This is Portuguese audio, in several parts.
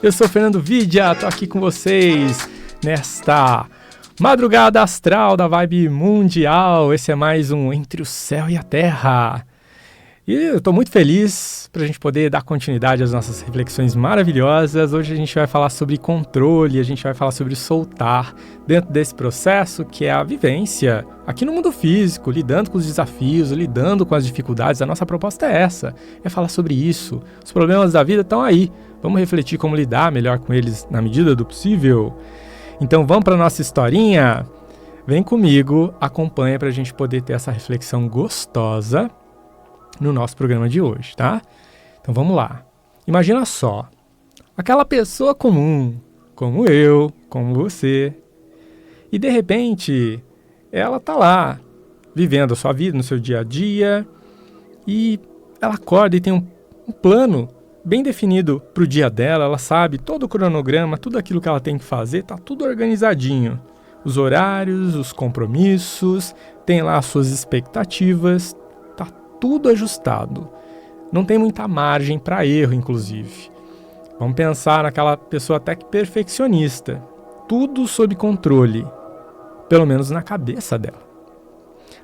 Eu sou o Fernando Vidia, tô aqui com vocês nesta madrugada astral da Vibe Mundial. Esse é mais um Entre o Céu e a Terra. E eu tô muito feliz pra gente poder dar continuidade às nossas reflexões maravilhosas. Hoje a gente vai falar sobre controle, a gente vai falar sobre soltar dentro desse processo que é a vivência aqui no mundo físico, lidando com os desafios, lidando com as dificuldades. A nossa proposta é essa, é falar sobre isso. Os problemas da vida estão aí. Vamos refletir como lidar melhor com eles na medida do possível. Então vamos para nossa historinha? Vem comigo, acompanha para a gente poder ter essa reflexão gostosa no nosso programa de hoje, tá? Então vamos lá. Imagina só, aquela pessoa comum, como eu, como você, e de repente ela tá lá, vivendo a sua vida no seu dia a dia, e ela acorda e tem um plano bem definido para o dia dela. Ela sabe todo o cronograma, tudo aquilo que ela tem que fazer, tá tudo organizadinho. Os horários, os compromissos, tem lá as suas expectativas, tá tudo ajustado. Não tem muita margem para erro, inclusive. Vamos pensar naquela pessoa até que perfeccionista. Tudo sob controle, pelo menos na cabeça dela.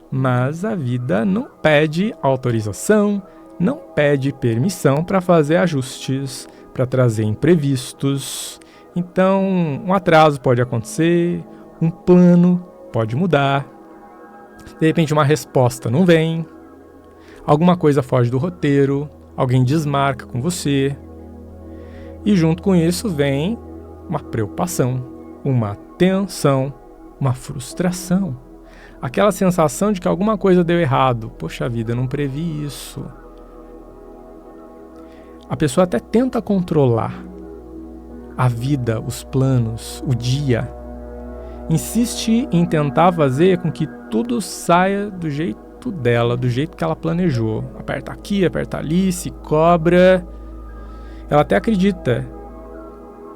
Mas a vida não pede autorização, não pede permissão para fazer ajustes, para trazer imprevistos. Então, um atraso pode acontecer, um plano pode mudar, de repente uma resposta não vem, alguma coisa foge do roteiro, alguém desmarca com você. E junto com isso vem uma preocupação, uma tensão, uma frustração. Aquela sensação de que alguma coisa deu errado. Poxa vida, eu não previ isso. A pessoa até tenta controlar a vida, os planos, o dia. Insiste em tentar fazer com que tudo saia do jeito dela, do jeito que ela planejou. Aperta aqui, aperta ali, se cobra. Ela até acredita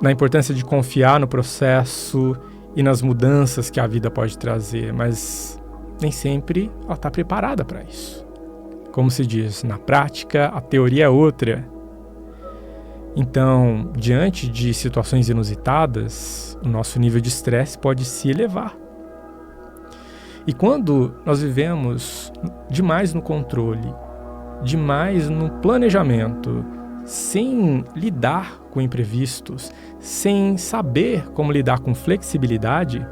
na importância de confiar no processo e nas mudanças que a vida pode trazer, mas nem sempre ela está preparada para isso. Como se diz, na prática, a teoria é outra. Então, diante de situações inusitadas, o nosso nível de estresse pode se elevar. E quando nós vivemos demais no controle, demais no planejamento, sem lidar com imprevistos, sem saber como lidar com flexibilidade,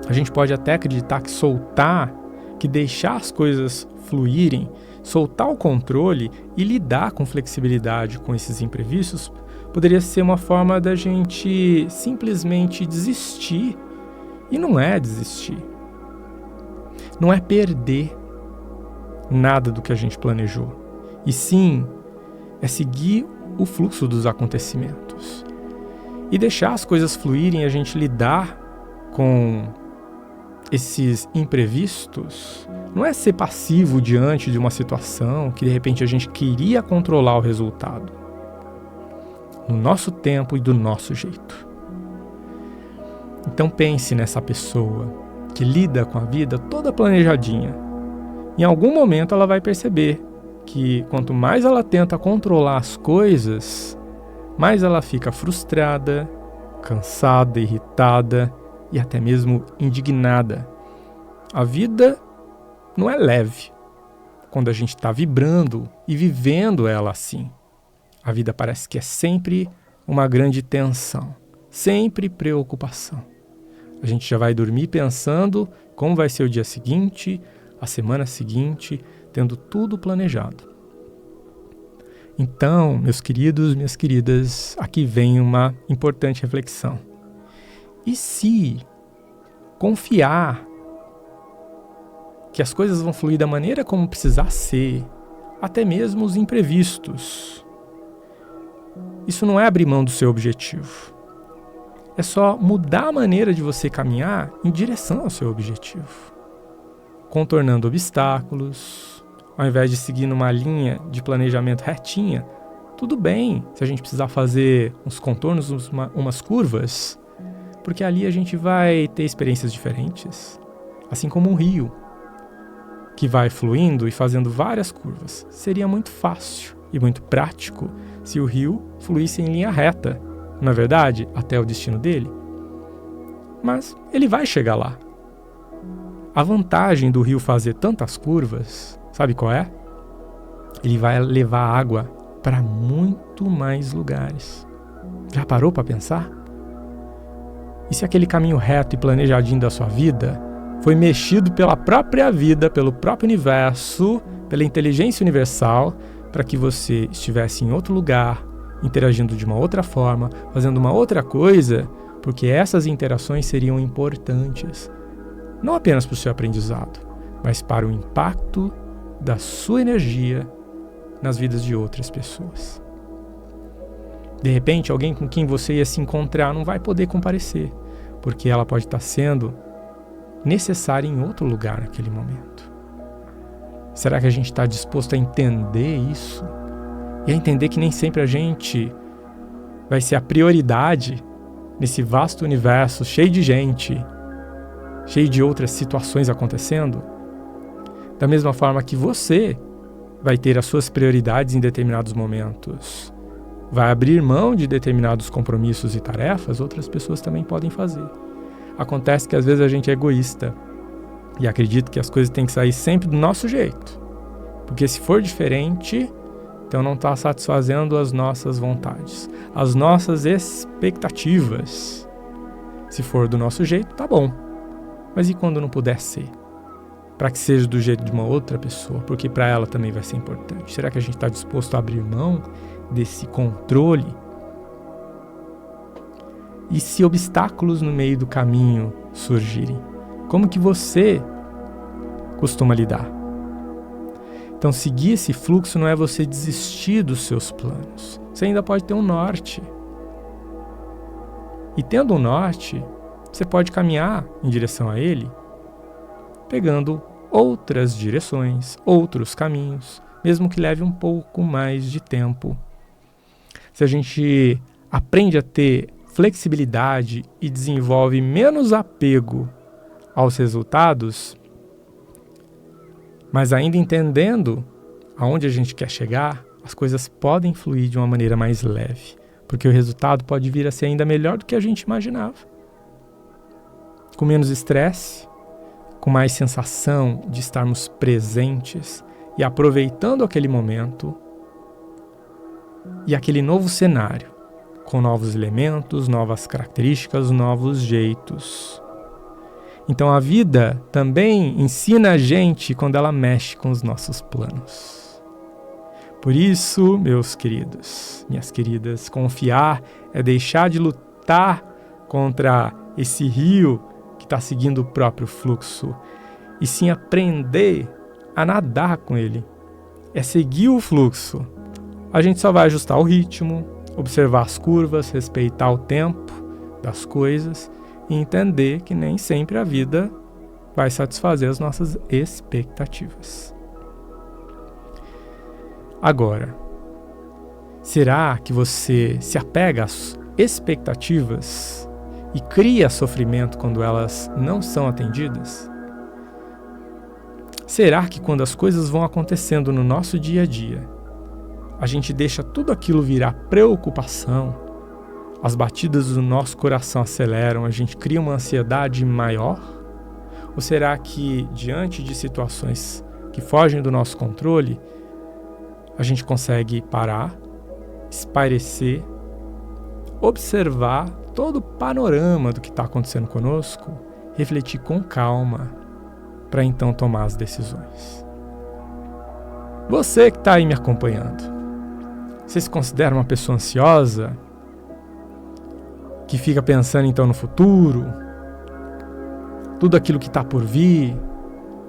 a gente pode até acreditar que soltar, que deixar as coisas fluírem, soltar o controle e lidar com flexibilidade com esses imprevistos poderia ser uma forma da gente simplesmente desistir. E não é desistir. Não é perder nada do que a gente planejou. E sim, é seguir o fluxo dos acontecimentos. E deixar as coisas fluírem, a gente lidar com esses imprevistos, não é ser passivo diante de uma situação que de repente a gente queria controlar o resultado. No nosso tempo e do nosso jeito. Então pense nessa pessoa que lida com a vida toda planejadinha. Em algum momento ela vai perceber que quanto mais ela tenta controlar as coisas, mais ela fica frustrada, cansada, irritada e até mesmo indignada. A vida não é leve quando a gente está vibrando e vivendo ela assim. A vida parece que é sempre uma grande tensão, sempre preocupação. A gente já vai dormir pensando como vai ser o dia seguinte, a semana seguinte, tendo tudo planejado. Então, meus queridos, minhas queridas, aqui vem uma importante reflexão. E se confiar que as coisas vão fluir da maneira como precisar ser, até mesmo os imprevistos? Isso não é abrir mão do seu objetivo. É só mudar a maneira de você caminhar em direção ao seu objetivo. Contornando obstáculos, ao invés de seguir numa linha de planejamento retinha, tudo bem se a gente precisar fazer uns contornos, umas curvas, porque ali a gente vai ter experiências diferentes, assim como um rio que vai fluindo e fazendo várias curvas. Seria muito fácil e muito prático se o rio fluísse em linha reta, na verdade, até o destino dele. Mas ele vai chegar lá. A vantagem do rio fazer tantas curvas, sabe qual é? Ele vai levar água para muito mais lugares. Já parou para pensar? E se aquele caminho reto e planejadinho da sua vida foi mexido pela própria vida, pelo próprio universo, pela inteligência universal, para que você estivesse em outro lugar, interagindo de uma outra forma, fazendo uma outra coisa, porque essas interações seriam importantes, não apenas para o seu aprendizado, mas para o impacto da sua energia nas vidas de outras pessoas. De repente, alguém com quem você ia se encontrar não vai poder comparecer, porque ela pode estar sendo necessária em outro lugar naquele momento. Será que a gente está disposto a entender isso? E a entender que nem sempre a gente vai ser a prioridade nesse vasto universo cheio de gente, cheio de outras situações acontecendo? Da mesma forma que você vai ter as suas prioridades em determinados momentos, vai abrir mão de determinados compromissos e tarefas, outras pessoas também podem fazer. Acontece que às vezes a gente é egoísta e acredita que as coisas têm que sair sempre do nosso jeito, porque se for diferente, então não está satisfazendo as nossas vontades, as nossas expectativas. Se for do nosso jeito, tá bom, mas e quando não puder ser? Para que seja do jeito de uma outra pessoa, porque para ela também vai ser importante. Será que a gente está disposto a abrir mão desse controle? E se obstáculos no meio do caminho surgirem, como que você costuma lidar? Então, seguir esse fluxo não é você desistir dos seus planos. Você ainda pode ter um norte. E tendo um norte, você pode caminhar em direção a ele, pegando outras direções, outros caminhos, mesmo que leve um pouco mais de tempo. Se a gente aprende a ter flexibilidade e desenvolve menos apego aos resultados, mas ainda entendendo aonde a gente quer chegar, as coisas podem fluir de uma maneira mais leve, porque o resultado pode vir a ser ainda melhor do que a gente imaginava. Com menos estresse, com mais sensação de estarmos presentes e aproveitando aquele momento e aquele novo cenário, com novos elementos, novas características, novos jeitos. Então a vida também ensina a gente quando ela mexe com os nossos planos. Por isso, meus queridos, minhas queridas, confiar é deixar de lutar contra esse rio que está seguindo o próprio fluxo, e sim aprender a nadar com ele. É seguir o fluxo. A gente só vai ajustar o ritmo, observar as curvas, respeitar o tempo das coisas e entender que nem sempre a vida vai satisfazer as nossas expectativas. Agora, será que você se apega às expectativas e cria sofrimento quando elas não são atendidas? Será que quando as coisas vão acontecendo no nosso dia a dia, a gente deixa tudo aquilo virar preocupação, as batidas do nosso coração aceleram, a gente cria uma ansiedade maior? Ou será que, diante de situações que fogem do nosso controle, a gente consegue parar, espairecer, observar todo o panorama do que está acontecendo conosco, refletir com calma, para então tomar as decisões? Você que está aí me acompanhando, você se considera uma pessoa ansiosa? Que fica pensando então no futuro, tudo aquilo que está por vir,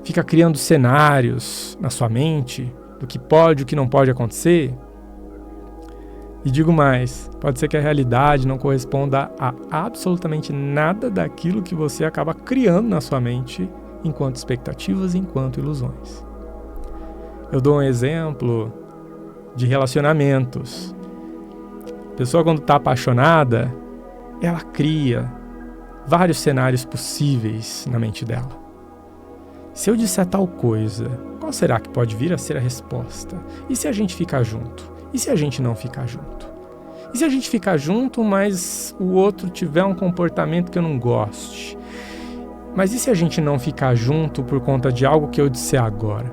fica criando cenários na sua mente do que pode e o que não pode acontecer? E digo mais, pode ser que a realidade não corresponda a absolutamente nada daquilo que você acaba criando na sua mente enquanto expectativas e enquanto ilusões. Eu dou um exemplo de relacionamentos. A pessoa, quando está apaixonada, ela cria vários cenários possíveis na mente dela. Se eu disser tal coisa, qual será que pode vir a ser a resposta? E se a gente ficar junto? E se a gente não ficar junto? E se a gente ficar junto, mas o outro tiver um comportamento que eu não goste? Mas e se a gente não ficar junto por conta de algo que eu disser agora?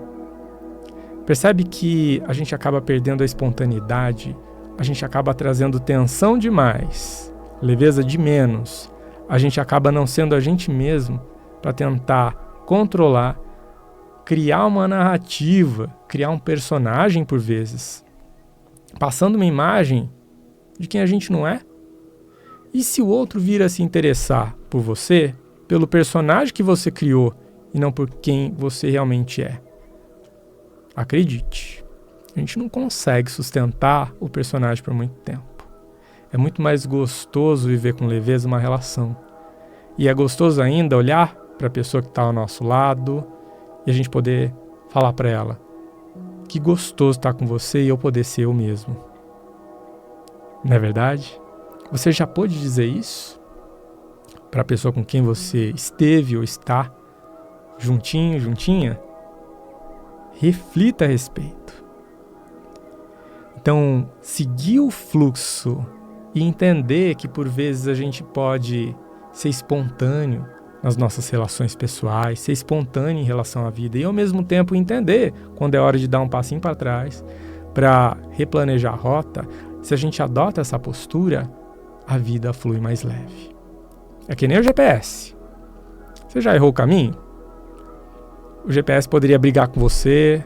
Percebe que a gente acaba perdendo a espontaneidade, a gente acaba trazendo tensão demais, leveza de menos, a gente acaba não sendo a gente mesmo para tentar controlar, criar uma narrativa, criar um personagem por vezes, passando uma imagem de quem a gente não é? E se o outro vir a se interessar por você, pelo personagem que você criou e não por quem você realmente é? Acredite, a gente não consegue sustentar o personagem por muito tempo. É muito mais gostoso viver com leveza uma relação. E é gostoso ainda olhar para a pessoa que está ao nosso lado e a gente poder falar para ela: que gostoso estar com você e eu poder ser eu mesmo. Não é verdade? Você já pôde dizer isso para a pessoa com quem você esteve ou está juntinho, juntinha? Reflita a respeito. Então, seguir o fluxo e entender que por vezes a gente pode ser espontâneo nas nossas relações pessoais, ser espontâneo em relação à vida e ao mesmo tempo entender quando é hora de dar um passinho para trás, para replanejar a rota. Se a gente adota essa postura, a vida flui mais leve. É que nem o GPS. Você já errou o caminho? O GPS poderia brigar com você,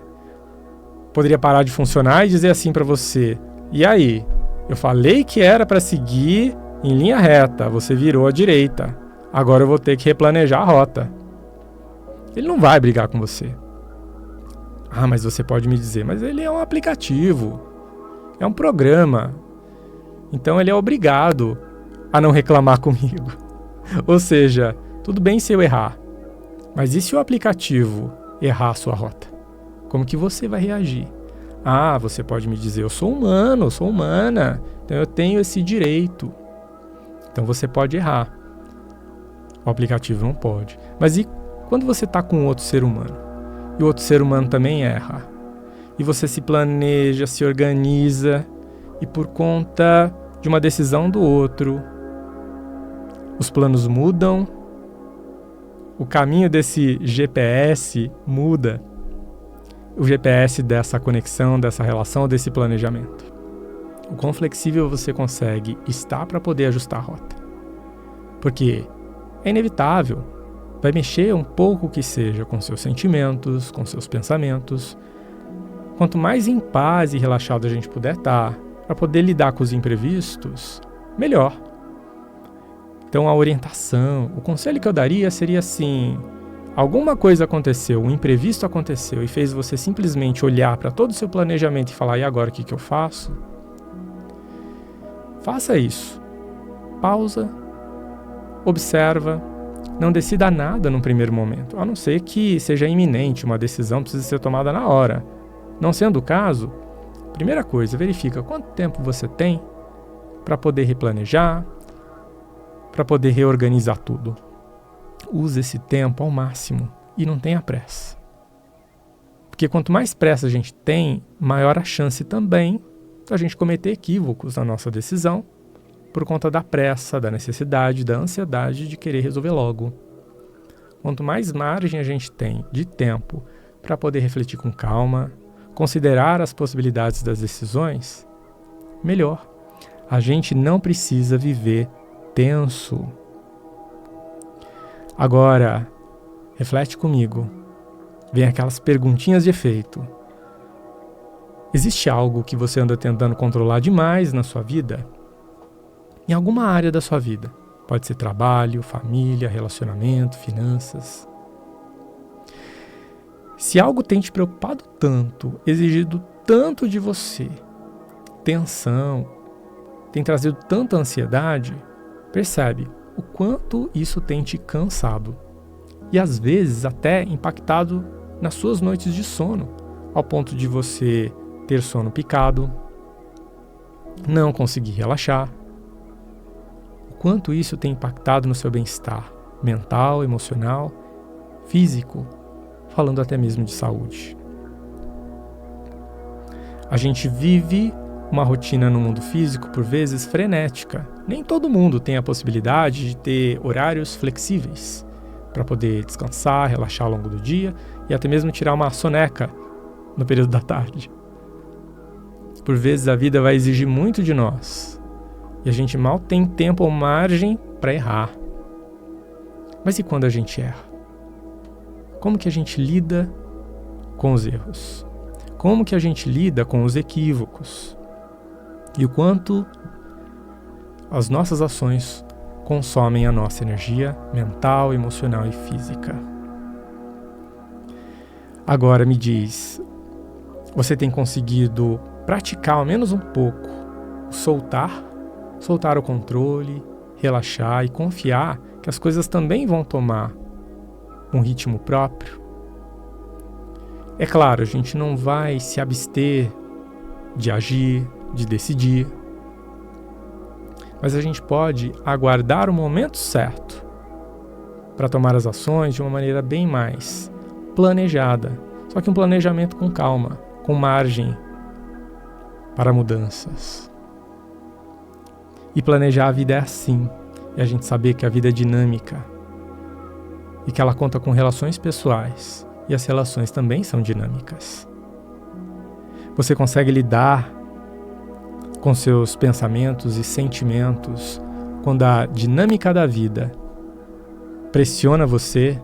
poderia parar de funcionar e dizer assim para você: e aí? Eu falei que era para seguir em linha reta, você virou à direita. Agora eu vou ter que replanejar a rota. Ele não vai brigar com você. Ah, mas você pode me dizer, mas ele é um aplicativo, é um programa. Então ele é obrigado a não reclamar comigo. Ou seja, tudo bem se eu errar, mas e se o aplicativo errar a sua rota? Como que você vai reagir? Ah, você pode me dizer, eu sou humano, eu sou humana, então eu tenho esse direito. Então você pode errar. O aplicativo não pode. Mas e quando você está com outro ser humano? E o outro ser humano também erra. E você se planeja, se organiza, e por conta de uma decisão do outro, os planos mudam, o caminho desse GPS muda, o GPS dessa conexão, dessa relação, desse planejamento. O quão flexível você consegue estar para poder ajustar a rota. Porque é inevitável, vai mexer um pouco que seja com seus sentimentos, com seus pensamentos. Quanto mais em paz e relaxado a gente puder estar, para poder lidar com os imprevistos, melhor. Então a orientação, o conselho que eu daria seria assim: alguma coisa aconteceu, um imprevisto aconteceu e fez você simplesmente olhar para todo o seu planejamento e falar: e agora o que eu faço? Faça isso. Pausa, observa, não decida nada no primeiro momento, a não ser que seja iminente, uma decisão precisa ser tomada na hora. Não sendo o caso, primeira coisa, verifica quanto tempo você tem para poder replanejar, para poder reorganizar tudo. Use esse tempo ao máximo e não tenha pressa. Porque quanto mais pressa a gente tem, maior a chance também da gente cometer equívocos na nossa decisão por conta da pressa, da necessidade, da ansiedade de querer resolver logo. Quanto mais margem a gente tem de tempo para poder refletir com calma, considerar as possibilidades das decisões, melhor. A gente não precisa viver tenso. Agora, reflete comigo. Vem aquelas perguntinhas de efeito. Existe algo que você anda tentando controlar demais na sua vida? Em alguma área da sua vida. Pode ser trabalho, família, relacionamento, finanças. Se algo tem te preocupado tanto, exigido tanto de você, tensão, tem trazido tanta ansiedade, percebe o quanto isso tem te cansado e às vezes até impactado nas suas noites de sono, ao ponto de você ter sono picado, não conseguir relaxar. O quanto isso tem impactado no seu bem-estar mental, emocional, físico, falando até mesmo de saúde. A gente vive uma rotina no mundo físico, por vezes, frenética. Nem todo mundo tem a possibilidade de ter horários flexíveis para poder descansar, relaxar ao longo do dia e até mesmo tirar uma soneca no período da tarde. Por vezes a vida vai exigir muito de nós e a gente mal tem tempo ou margem para errar. Mas e quando a gente erra? Como que a gente lida com os erros? Como que a gente lida com os equívocos? E o quanto as nossas ações consomem a nossa energia mental, emocional e física. Agora me diz, você tem conseguido praticar ao menos um pouco soltar o controle, relaxar e confiar que as coisas também vão tomar um ritmo próprio? É claro, a gente não vai se abster de agir, de decidir, mas a gente pode aguardar o momento certo para tomar as ações de uma maneira bem mais planejada, só que um planejamento com calma, com margem para mudanças. E planejar a vida é assim, é a gente saber que a vida é dinâmica e que ela conta com relações pessoais, e as relações também são dinâmicas. Você consegue lidar com seus pensamentos e sentimentos quando a dinâmica da vida pressiona você,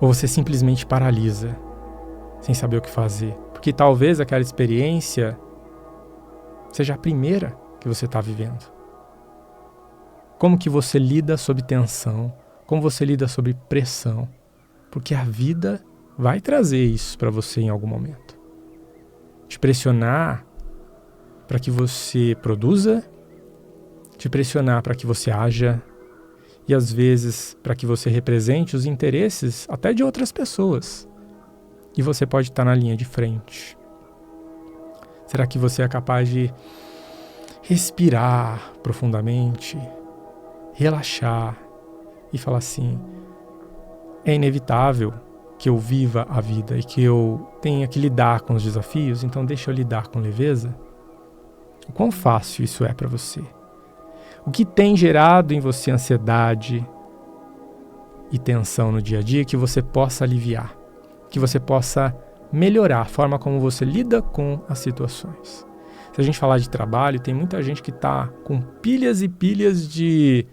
ou você simplesmente paralisa, sem saber o que fazer? Porque talvez aquela experiência seja a primeira que você está vivendo. Como que você lida sob tensão? Como você lida sob pressão? Porque a vida vai trazer isso para você em algum momento. Te pressionar para que você produza, te pressionar para que você haja e às vezes para que você represente os interesses até de outras pessoas. E você pode estar na linha de frente. Será que você é capaz de respirar profundamente, relaxar e falar assim: é inevitável que eu viva a vida e que eu tenha que lidar com os desafios, então deixa eu lidar com leveza? O quão fácil isso é para você? O que tem gerado em você ansiedade e tensão no dia a dia que você possa aliviar, que você possa melhorar a forma como você lida com as situações? Se a gente falar de trabalho, tem muita gente que está com pilhas e pilhas de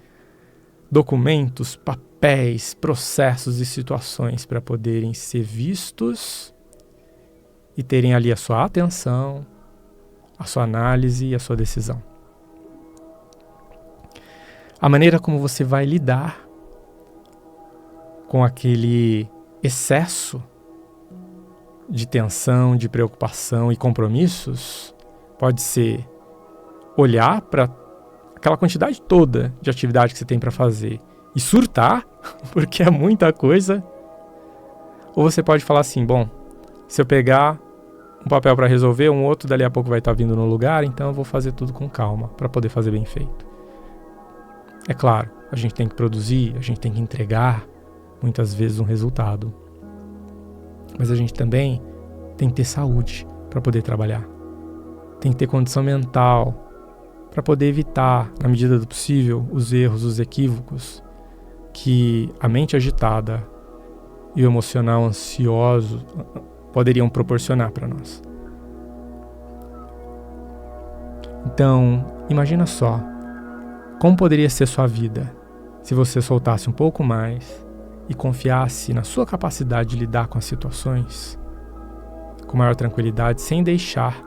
documentos, papéis, processos e situações para poderem ser vistos e terem ali a sua atenção, a sua análise e a sua decisão. A maneira como você vai lidar com aquele excesso de tensão, de preocupação e compromissos pode ser olhar para aquela quantidade toda de atividade que você tem para fazer e surtar, porque é muita coisa. Ou você pode falar assim: bom, se eu pegar um papel para resolver, um outro dali a pouco vai estar vindo no lugar, então eu vou fazer tudo com calma para poder fazer bem feito. É claro, a gente tem que produzir, a gente tem que entregar muitas vezes um resultado, mas a gente também tem que ter saúde para poder trabalhar, tem que ter condição mental para poder evitar, na medida do possível, os erros, os equívocos que a mente agitada e o emocional ansioso poderiam proporcionar para nós. Então, imagina só, como poderia ser sua vida se você soltasse um pouco mais e confiasse na sua capacidade de lidar com as situações com maior tranquilidade, sem deixar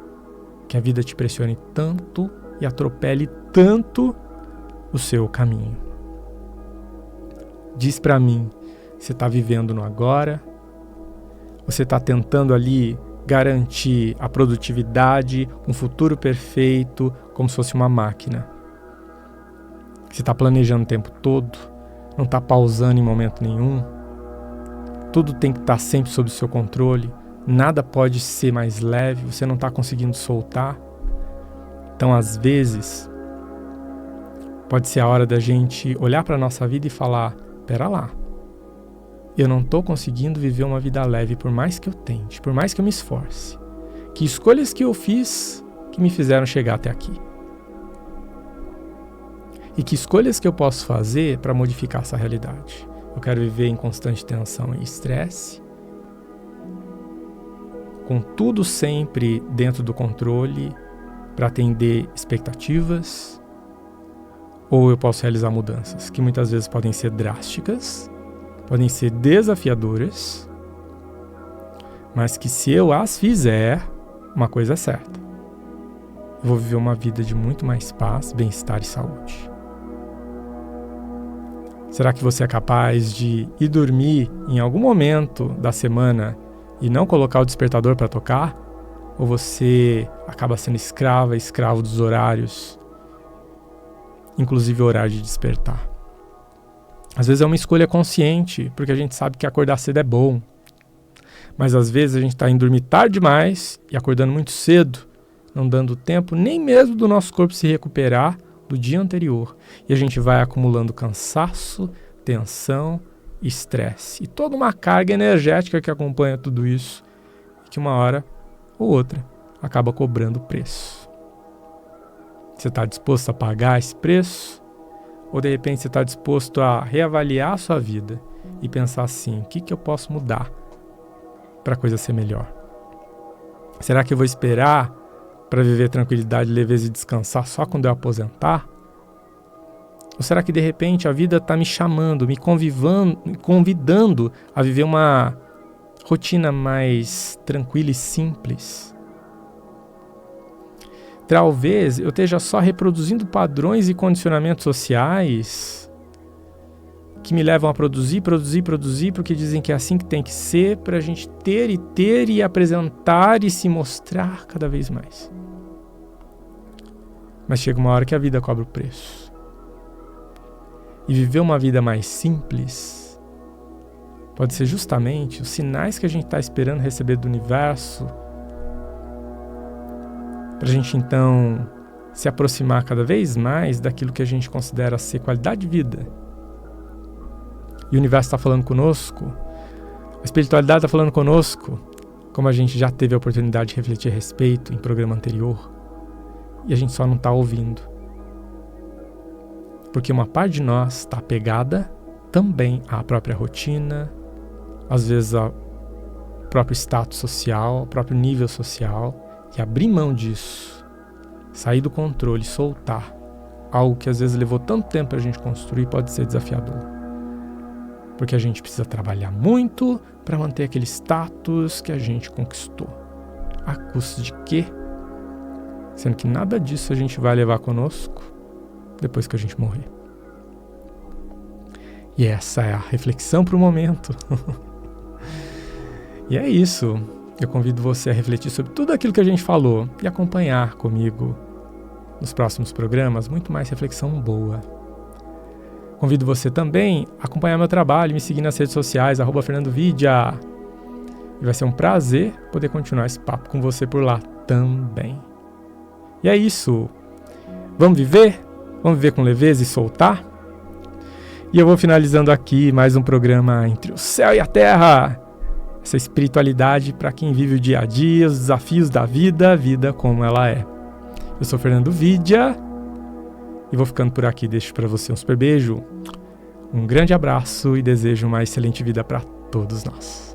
que a vida te pressione tanto e atropele tanto o seu caminho. Diz pra mim, você está vivendo no agora? Você está tentando ali garantir a produtividade, um futuro perfeito, como se fosse uma máquina? Você está planejando o tempo todo? Não está pausando em momento nenhum? Tudo tem que estar sempre sob o seu controle? Nada pode ser mais leve? Você não está conseguindo soltar? Então, às vezes, pode ser a hora da gente olhar para a nossa vida e falar: pera lá, eu não estou conseguindo viver uma vida leve por mais que eu tente, por mais que eu me esforce. Que escolhas que eu fiz que me fizeram chegar até aqui? E que escolhas que eu posso fazer para modificar essa realidade? Eu quero viver em constante tensão e estresse, com tudo sempre dentro do controle para atender expectativas, ou eu posso realizar mudanças que muitas vezes podem ser drásticas, podem ser desafiadoras, mas que se eu as fizer, uma coisa é certa: eu vou viver uma vida de muito mais paz, bem-estar e saúde. Será que você é capaz de ir dormir em algum momento da semana e não colocar o despertador para tocar? Ou você acaba sendo escravo dos horários, inclusive o horário de despertar? Às vezes é uma escolha consciente, porque a gente sabe que acordar cedo é bom. Mas às vezes a gente está indo dormir tarde demais e acordando muito cedo, não dando tempo nem mesmo do nosso corpo se recuperar do dia anterior. E a gente vai acumulando cansaço, tensão, estresse e toda uma carga energética que acompanha tudo isso, e que uma hora ou outra acaba cobrando preço. Você está disposto a pagar esse preço? Ou de repente você está disposto a reavaliar a sua vida e pensar assim: o que eu posso mudar para a coisa ser melhor? Será que eu vou esperar para viver tranquilidade, leveza e descansar só quando eu aposentar? Ou será que de repente a vida está me chamando, me convidando a viver uma rotina mais tranquila e simples? Talvez eu esteja só reproduzindo padrões e condicionamentos sociais que me levam a produzir, porque dizem que é assim que tem que ser, para a gente ter e apresentar e se mostrar cada vez mais. Mas chega uma hora que a vida cobra o preço. E viver uma vida mais simples pode ser justamente os sinais que a gente está esperando receber do universo, para a gente então se aproximar cada vez mais daquilo que a gente considera ser qualidade de vida. E o universo está falando conosco, a espiritualidade está falando conosco, como a gente já teve a oportunidade de refletir a respeito em programa anterior, e a gente só não está ouvindo. Porque uma parte de nós está apegada também à própria rotina, às vezes ao próprio status social, ao próprio nível social, e abrir mão disso, sair do controle, soltar algo que às vezes levou tanto tempo para a gente construir, pode ser desafiador. Porque a gente precisa trabalhar muito para manter aquele status que a gente conquistou. A custo de quê? Sendo que nada disso a gente vai levar conosco depois que a gente morrer. E essa é a reflexão para o momento. E é isso. Eu convido você a refletir sobre tudo aquilo que a gente falou e acompanhar comigo nos próximos programas muito mais reflexão boa. Convido você também a acompanhar meu trabalho e me seguir nas redes sociais, @FernandoVidia. E vai ser um prazer poder continuar esse papo com você por lá também. E é isso. Vamos viver? Vamos viver com leveza e soltar? E eu vou finalizando aqui mais um programa Entre o Céu e a Terra. Essa espiritualidade para quem vive o dia a dia, os desafios da vida, a vida como ela é. Eu sou Fernando Vidia e vou ficando por aqui. Deixo para você um super beijo, um grande abraço e desejo uma excelente vida para todos nós.